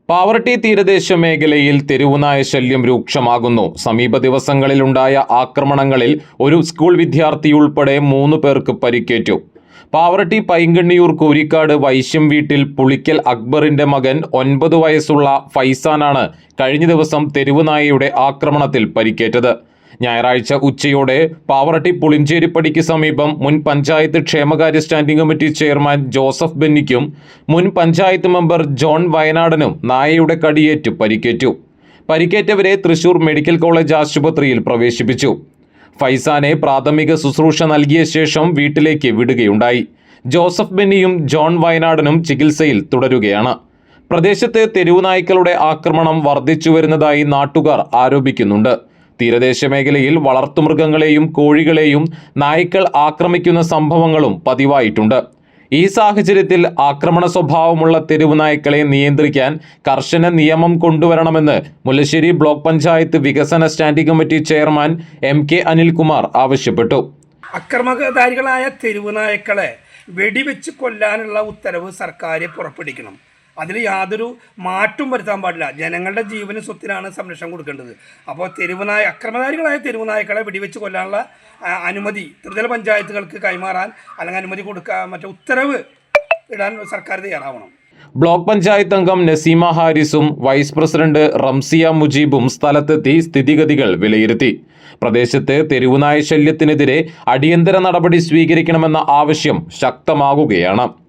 പാവറട്ടി തീരദേശ മേഖലയിൽ തെരുവുനായ ശല്യം രൂക്ഷമാകുന്നു. സമീപ ദിവസങ്ങളിലുണ്ടായ ആക്രമണങ്ങളിൽ ഒരു സ്കൂൾ വിദ്യാർത്ഥിയുൾപ്പെടെ 3 പേർക്ക് പരിക്കേറ്റു. പാവറട്ടി പൈങ്കണ്ണിയൂർ കൂരിക്കാട് വൈശ്യം വീട്ടിൽ പുളിക്കൽ അക്ബറിന്റെ മകൻ 9 വയസ്സുള്ള ഫൈസാനാണ് കഴിഞ്ഞ ദിവസം തെരുവുനായയുടെ ആക്രമണത്തിൽ പരിക്കേറ്റത്. ഞായറാഴ്ച ഉച്ചയോടെ പാവറട്ടി പുളിഞ്ചേരിപ്പടിക്ക് സമീപം മുൻ പഞ്ചായത്ത് ക്ഷേമകാര്യ സ്റ്റാൻഡിംഗ് കമ്മിറ്റി ചെയർമാൻ ജോസഫ് ബെന്നിക്കും മുൻ പഞ്ചായത്ത് മെമ്പർ ജോൺ വയനാടനും നായയുടെ കടിയേറ്റ് പരിക്കേറ്റു. പരിക്കേറ്റവരെ തൃശൂർ മെഡിക്കൽ കോളേജ് ആശുപത്രിയിൽ പ്രവേശിപ്പിച്ചു. ഫൈസാനെ പ്രാഥമിക ശുശ്രൂഷ നൽകിയ ശേഷം വീട്ടിലേക്ക് വിടുകയുണ്ടായി. ജോസഫ് ബെന്നിയും ജോൺ വയനാടനും ചികിത്സയിൽ തുടരുകയാണ്. പ്രദേശത്ത് തെരുവുനായ്ക്കളുടെ ആക്രമണം വർദ്ധിച്ചു വരുന്നതായി നാട്ടുകാർ ആരോപിക്കുന്നുണ്ട്. തീരദേശ മേഖലയിൽ വളർത്തുമൃഗങ്ങളെയും കോഴികളെയും നായ്ക്കൾ ആക്രമിക്കുന്ന സംഭവങ്ങളും പതിവായിട്ടുണ്ട്. ഈ സാഹചര്യത്തിൽ ആക്രമണ സ്വഭാവമുള്ള തെരുവ് നായ്ക്കളെ നിയന്ത്രിക്കാൻ കർശന നിയമം കൊണ്ടുവരണമെന്ന് മുല്ലശ്ശേരി ബ്ലോക്ക് പഞ്ചായത്ത് വികസന standing committee chairman MK Anilkumar ആവശ്യപ്പെട്ടു. അക്രമകാരികളായ തെരുവ് നായ്ക്കളെ വെടിവെച്ച് കൊല്ലാനുള്ള ഉത്തരവ് സർക്കാർ പുറപ്പെടുവിക്കണം. അതിൽ യാതൊരു മാറ്റവും വരുത്താൻ പാടില്ല. ജനങ്ങളുടെ ജീവനും സ്വത്തിനാണ് സംരക്ഷണം കൊടുക്കേണ്ടത്. അപ്പോൾ അക്രമകാരികളായ തെരുവ് നായ്ക്കളെ വെടിവെച്ച് കൊല്ലാനുള്ള അനുമതി ത്രിതല പഞ്ചായത്തുകൾക്ക് കൈമാറാൻ അല്ലെങ്കിൽ അനുമതി കൊടുക്കാൻ മറ്റേ ഉത്തരവ് ഇടാൻ സർക്കാർ തയ്യാറാവണം. ബ്ലോക്ക് പഞ്ചായത്ത് അംഗം നസീമ ഹാരിസും വൈസ് പ്രസിഡന്റ് റംസിയ മുജീബും സ്ഥലത്തെത്തി സ്ഥിതിഗതികൾ വിലയിരുത്തി. പ്രദേശത്ത് തെരുവുനായ ശല്യത്തിനെതിരെ അടിയന്തര നടപടി സ്വീകരിക്കണമെന്ന ആവശ്യം ശക്തമാകുകയാണ്.